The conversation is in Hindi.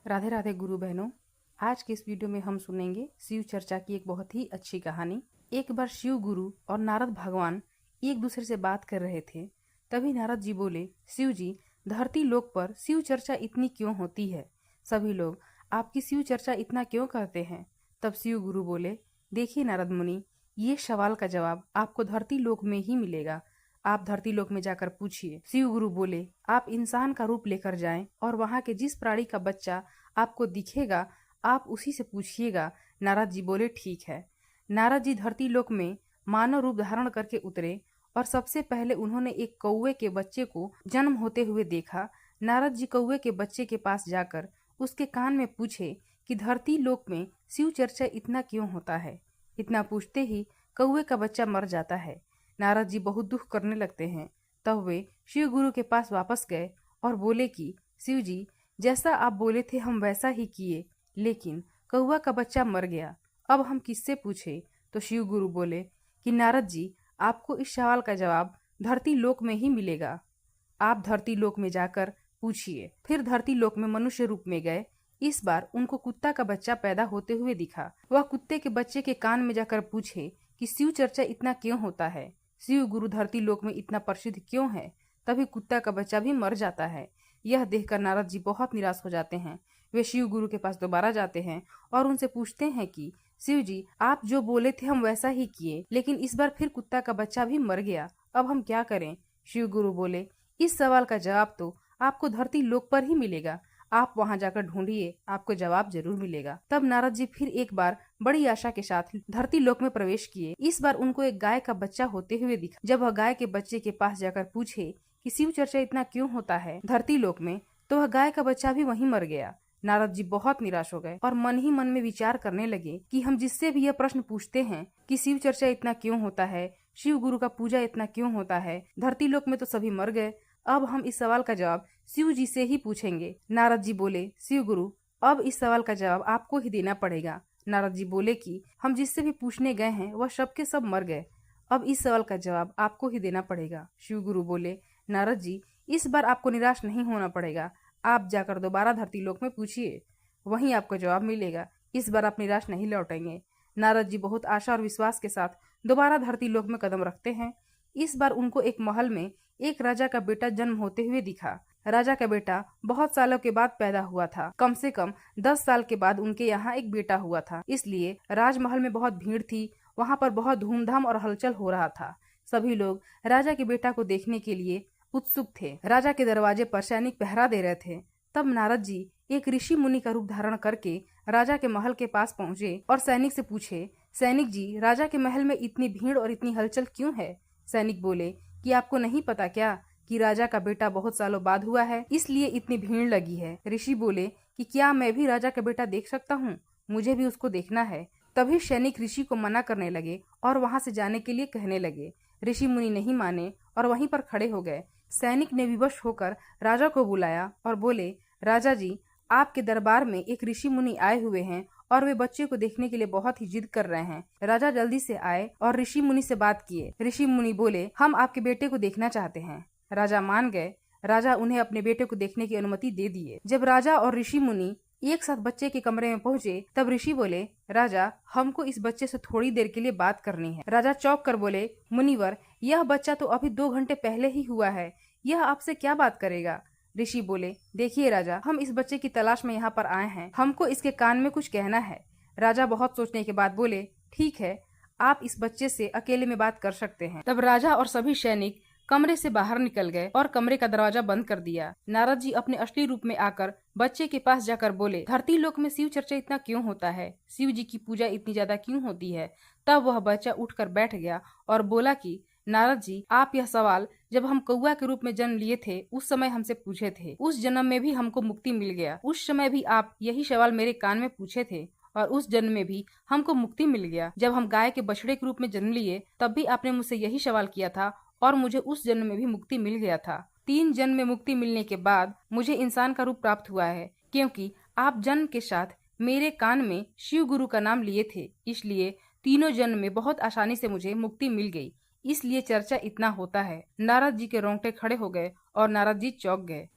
राधे राधे गुरु बहनों। आज के इस वीडियो में हम सुनेंगे शिव चर्चा की एक बहुत ही अच्छी कहानी। एक बार शिव गुरु और नारद भगवान एक दूसरे से बात कर रहे थे। तभी नारद जी बोले, शिव जी, धरती लोक पर शिव चर्चा इतनी क्यों होती है? सभी लोग आपकी शिव चर्चा इतना क्यों करते हैं? तब शिव गुरु बोले, देखिए नारद मुनि, ये सवाल का जवाब आपको धरती लोक में ही मिलेगा। आप धरती लोक में जाकर पूछिए। शिव गुरु बोले, आप इंसान का रूप लेकर जाएं और वहाँ के जिस प्राणी का बच्चा आपको दिखेगा आप उसी से पूछिएगा। नारद जी बोले, ठीक है। नारद जी धरती लोक में मानव रूप धारण करके उतरे और सबसे पहले उन्होंने एक कौवे के बच्चे को जन्म होते हुए देखा। नारद जी कौवे के बच्चे के पास जाकर उसके कान में पूछे कि धरती लोक में शिव चर्चा इतना क्यों होता है। इतना पूछते ही कौवे का बच्चा मर जाता है। नारद जी बहुत दुख करने लगते हैं। तब वे शिव गुरु के पास वापस गए और बोले कि शिव जी, जैसा आप बोले थे हम वैसा ही किए, लेकिन कौवा का बच्चा मर गया। अब हम किससे पूछे? तो शिव गुरु बोले कि नारद जी, आपको इस सवाल का जवाब धरती लोक में ही मिलेगा। आप धरती लोक में जाकर पूछिए। फिर धरती लोक में मनुष्य रूप में गए। इस बार उनको कुत्ता का बच्चा पैदा होते हुए दिखा। वह कुत्ते के बच्चे के कान में जाकर पूछे कि शिव चर्चा इतना क्यों होता है, शिव गुरु धरती लोक में इतना प्रसिद्ध क्यों है। तभी कुत्ता का बच्चा भी मर जाता है। यह देखकर नारद जी बहुत निराश हो जाते हैं। वे शिव गुरु के पास दोबारा जाते हैं और उनसे पूछते हैं कि शिव जी, आप जो बोले थे हम वैसा ही किए, लेकिन इस बार फिर कुत्ता का बच्चा भी मर गया। अब हम क्या करें? शिव गुरु बोले, इस सवाल का जवाब तो आपको धरती लोक पर ही मिलेगा। आप वहां जाकर ढूंढिए, आपको जवाब जरूर मिलेगा। तब नारद जी फिर एक बार बड़ी आशा के साथ धरती लोक में प्रवेश किए। इस बार उनको एक गाय का बच्चा होते हुए दिखा। जब वह गाय के बच्चे के पास जाकर पूछे कि शिव चर्चा इतना क्यों होता है धरती लोक में, तो वह गाय का बच्चा भी वहीं मर गया। नारद जी बहुत निराश हो गए और मन ही मन में विचार करने लगे कि हम जिससे भी यह प्रश्न पूछते हैं कि शिव चर्चा इतना क्यों होता है, शिव गुरु का पूजा इतना क्यों होता है, धरती लोक में तो सभी मर गए। अब हम इस सवाल का जवाब शिव जी से ही पूछेंगे। नारद जी बोले, शिव गुरु, अब इस सवाल का जवाब आपको ही देना पड़ेगा। नारद जी बोले कि हम जिससे भी पूछने गए हैं वह सब के सब मर गए। अब इस सवाल का जवाब आपको ही देना पड़ेगा। शिव गुरु बोले, नारद जी, इस बार आपको निराश नहीं होना पड़ेगा। आप जाकर दोबारा धरती लोक में पूछिए, वहीं आपको जवाब मिलेगा। इस बार आप निराश नहीं लौटेंगे। नारद जी बहुत आशा और विश्वास के साथ दोबारा धरती लोक में कदम रखते हैं। इस बार उनको एक महल में एक राजा का बेटा जन्म होते हुए दिखा। राजा का बेटा बहुत सालों के बाद पैदा हुआ था। कम से कम 10 साल के बाद उनके यहाँ एक बेटा हुआ था। इसलिए राजमहल में बहुत भीड़ थी। वहाँ पर बहुत धूमधाम और हलचल हो रहा था। सभी लोग राजा के बेटा को देखने के लिए उत्सुक थे। राजा के दरवाजे पर सैनिक पहरा दे रहे थे। तब नारद जी एक ऋषि मुनि का रूप धारण करके राजा के महल के पास पहुँचे और सैनिक से पूछे, सैनिक जी, राजा के महल में इतनी भीड़ और इतनी हलचल क्यों है? सैनिक बोले कि आपको नहीं पता क्या कि राजा का बेटा बहुत सालों बाद हुआ है, इसलिए इतनी भीड़ लगी है। ऋषि बोले कि क्या मैं भी राजा का बेटा देख सकता हूँ? मुझे भी उसको देखना है। तभी सैनिक ऋषि को मना करने लगे और वहाँ से जाने के लिए कहने लगे। ऋषि मुनि नहीं माने और वहीं पर खड़े हो गए। सैनिक ने विवश होकर राजा को बुलाया और बोले, राजा जी, आपके दरबार में एक ऋषि मुनि आए हुए हैं और वे बच्चे को देखने के लिए बहुत ही जिद कर रहे हैं। राजा जल्दी से आए और ऋषि मुनि से बात किए। ऋषि मुनि बोले, हम आपके बेटे को देखना चाहते हैं। राजा मान गए। राजा उन्हें अपने बेटे को देखने की अनुमति दे दिए। जब राजा और ऋषि मुनि एक साथ बच्चे के कमरे में पहुंचे, तब ऋषि बोले, राजा, हमको इस बच्चे से थोड़ी देर के लिए बात करनी है। राजा चौंक कर बोले, मुनिवर, यह बच्चा तो अभी 2 घंटे पहले ही हुआ है, यह आपसे क्या बात करेगा? ऋषि बोले, देखिए राजा, हम इस बच्चे की तलाश में यहाँ पर आए हैं, हमको इसके कान में कुछ कहना है। राजा बहुत सोचने के बाद बोले, ठीक है, आप इस बच्चे से अकेले में बात कर सकते हैं। तब राजा और सभी सैनिक कमरे से बाहर निकल गए और कमरे का दरवाजा बंद कर दिया। नारद जी अपने असली रूप में आकर बच्चे के पास जाकर बोले, धरती लोक में शिव चर्चा इतना क्यों होता है, शिव जी की पूजा इतनी ज्यादा क्यों होती है? तब वह बच्चा उठकर बैठ गया और बोला कि नारद जी, आप यह सवाल जब हम कौआ के रूप में जन्म लिए थे उस समय हमसे पूछे थे। उस जन्म में भी हमको मुक्ति मिल गया। उस समय भी आप यही सवाल मेरे कान में पूछे थे और उस जन्म में भी हमको मुक्ति मिल गया। जब हम गाय के बछड़े के रूप में जन्म लिए तब भी आपने मुझसे यही सवाल किया था और मुझे उस जन्म में भी मुक्ति मिल गया था। 3 जन्म में मुक्ति मिलने के बाद मुझे इंसान का रूप प्राप्त हुआ है, क्योंकि आप जन्म के साथ मेरे कान में शिव गुरु का नाम लिए थे। इसलिए तीनों जन्म में बहुत आसानी से मुझे मुक्ति मिल गई। इसलिए चर्चा इतना होता है। नारद जी के रोंगटे खड़े हो गए और नारद जी चौंक गए।